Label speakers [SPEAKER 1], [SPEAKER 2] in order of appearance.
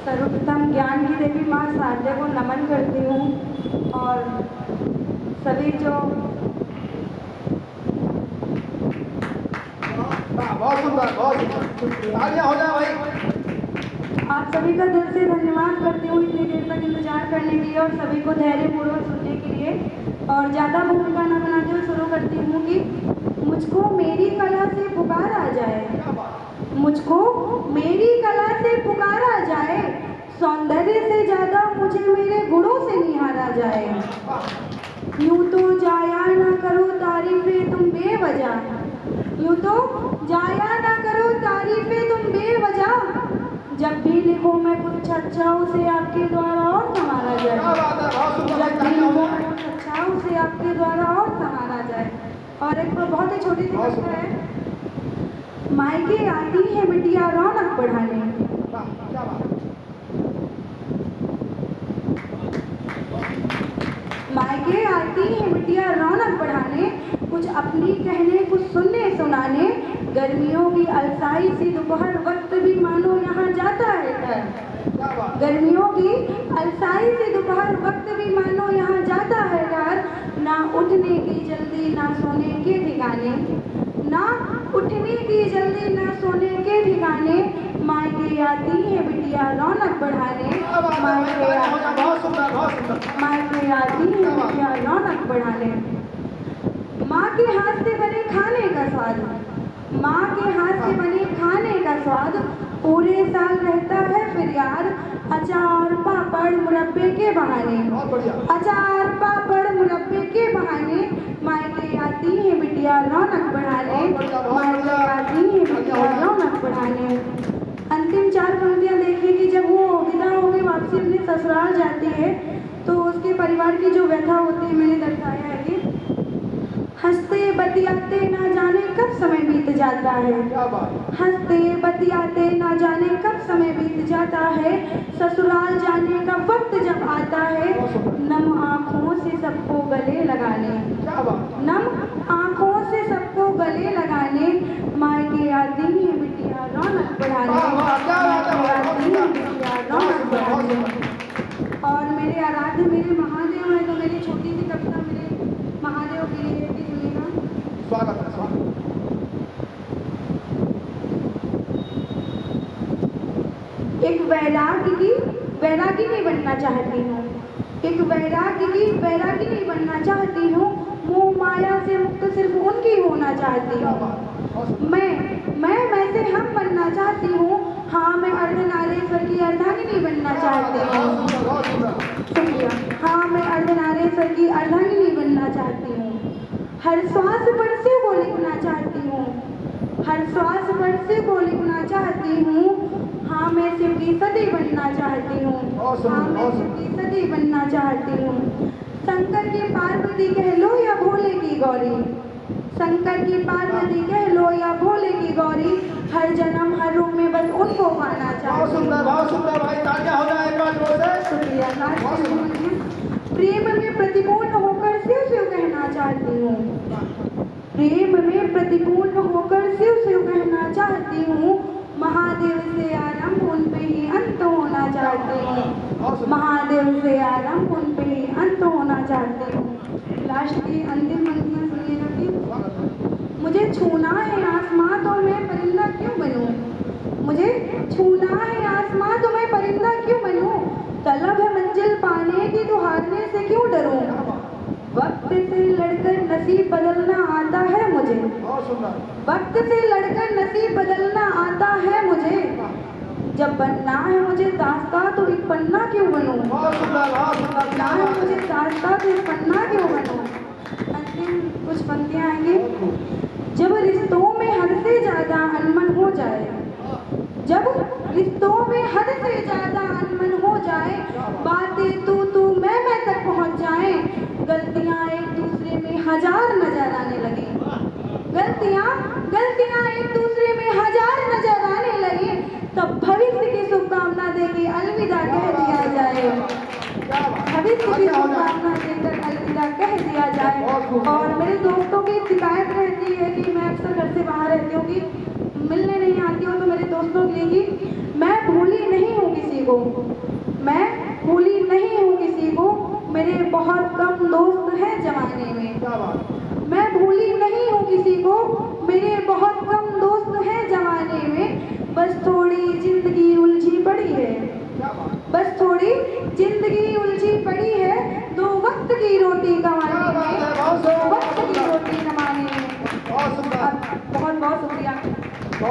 [SPEAKER 1] सर्वप्रथम ज्ञान की देवी माँ शारदा को नमन करती हूँ और सभी जो
[SPEAKER 2] बहुत सुंदर तालियां हो जाए भाई।
[SPEAKER 1] आप सभी का दिल से धन्यवाद करती हूँ इतनी देर तक इंतजार करने के लिए और सभी को धैर्यपूर्वक सुनने के लिए। और ज़्यादा भूमिका न बनाते हुए शुरू करती हूँ कि मुझको मेरी कला से पुकारा जाए, मुझको मेरी कला से पुकारा जाए, सौंदर्य से ज़्यादा मुझे मेरे गुणों से निहारा जाए। यूँ तो जाया ना करो तारीफें तुम बेवजह, यूँ तो जाया ना करो तारीफें तुम बेवजह, जब भी लिखो मैं कुछ अच्छा उसे आपके द्वारा और संवारा जाए, जब भी लिखो मैं कुछ अच्छा उसे आपके द्वारा और संवारा जाए। और एक बहुत ही छोटी सी कविता है। मायके आती है बिटिया रौनक बढ़ाने, मायके आती है बिटिया रौनक बढ़ाने, कुछ अपनी कहने कुछ सुनने सुनाने, गर्मियों की अलसाई सी दोपहर वक्त भी मानो यहाँ जाता है डर, गर्मियों की अलसाई सी दोपहर वक्त भी मानो यहाँ जाता है डर, ना उठने की जल्दी ना सोने के ठिकाने, ना उठने की जल्दी ना सोने के ठिकाने, मायके आती है बिटिया रौनक बढ़ाने, मायके आती है बिटिया रौनक बढ़ाने। माँ के हाथ से बने खाने का स्वाद, माँ के हाथ से बने खाने का स्वाद पूरे साल रहता है फिर यार, अचार पापड़ मुरब्बे के बहाने, अचार पापड़ मुरब्बे के बहाने, मायके आती है बिटिया रौनक बढ़ाने, मायके आती है बिटिया रौनक बढ़ाने। अंतिम चार पंक्तियाँ देखिए कि जब वो विदा होकर वापसी अपने ससुराल जाती है तो उसके परिवार की जो व्यथा होती है मैंने दर्शाया है कि हंसते बतियाते ना जाने कब समय बीत जाता है, हंसते बतियाते ना जाने कब समय बीत जाता है, ससुराल जाने का वक्त जब आता है, नम आँखों से सबको गले लगाने, नम आँखों से सबको गले लगाने, मायके आती है बिटिया रौनक बढ़ाने, मायके आती है बिटिया रौनक बढ़ाने। और मेरे आराध्य मेरे महादेव हैं तो मेरी छोटी सी कविता मेरे महादेव के लिए है कि सुनिएगा।
[SPEAKER 2] स्वागत है, स्वागत।
[SPEAKER 1] एक वैरागी नहीं बनना चाहती हूँ, एक वैरागी नहीं बनना चाहती हूँ, मोह माया से मुक्त सिर्फ उनकी होना चाहती हूँ। मैं से हम बनना चाहती हूँ, हाँ मैं अर्धनारेश्वर की अर्धांगिनी बनना चाहती हूँ, हाँ मैं अर्धनारेश्वर की अर्धांगिनी बनना चाहती हूँ। हर श्वास पर शिव को लिखना चाहती हूँ, हर श्वास पर शिव को लिखना चाहती हूँ, हाँ मैं शिव की सती बनना चाहती हूँ, हाँ मैं शिव की सती बनना चाहती हूँ। शंकर की पार्वती कह लो या भोले की गौरी, शंकर की पार्वती कह लो या भोले की गौरी, हर जन्म हर रूप में बस उनको पाना चाहती हूँ।
[SPEAKER 2] बहुत सुंदर भाई, तालियां हो जाए एक बार जोर से।
[SPEAKER 1] शुक्रिया। प्रेम में प्रतिपूर्ण होकर शिव शिव कहना चाहती हूँ, प्रेम में प्रतिपूर्ण होकर शिव शिव कहना चाहती हूँ, महादेव से आरंभ उन पे ही अंत होना चाहती हूँ, महादेव से आरंभ उन पे ही अंत होना चाहती हूँ। लास्ट की अंतिम पंक्तियाँ सुनिएगा कि मुझे छूना है आसमां तो मैं परिंदा क्यों बनूं, मुझे छूना है आसमां तो मैं परिंदा क्यों बनूं, तलब है मंजिल पाने की तो हारने से क्यों डरूं, वक्त से लड़कर नसीब बदलना आता है मुझे, वक्त से लड़कर नसीब बदलना आता है मुझे, जब बनना है मुझे दास्ता तो एक पन्ना क्यों बनूं, बनना है मुझे दास्ता तो एक पन्ना क्यों बनूं। अंतिम कुछ पंक्तियाँ आएंगी। जब रिश्तों में हद से ज्यादा अनमन हो जाए, जब रिश्तों में हद से ज्यादा अनमन हो जाए, बातें तू मैं तक पहुंच जाए, गलतियां एक दूसरे में हजार नजर आने लगे, गलतियां एक दूसरे में हजार नजर आने लगे, तब भविष्य की शुभकामना देके अलविदा कह दिया जाए, भविष्य की शुभकामना देकर अलविदा कह दिया जाए। और मेरे दोस्तों की शिकायत रहती है कि मैं अक्सर घर से बाहर रहती हूँ कि मिलने नहीं आती हूँ, तो मेरे दोस्तों के लिए मैं भूली नहीं हूँ किसी को। मैं भूली नहीं हूँ किसी को, मेरे बहुत कम दोस्त हैं जमाने में।
[SPEAKER 2] क्या बात।
[SPEAKER 1] मैं भूली नहीं हूँ किसी को, मेरे बहुत कम दोस्त हैं जमाने में। बस थोड़ी जिंदगी उलझी पड़ी है,
[SPEAKER 2] क्या बात।
[SPEAKER 1] बस थोड़ी जिंदगी उलझी पड़ी है। दो वक्त की रोटी का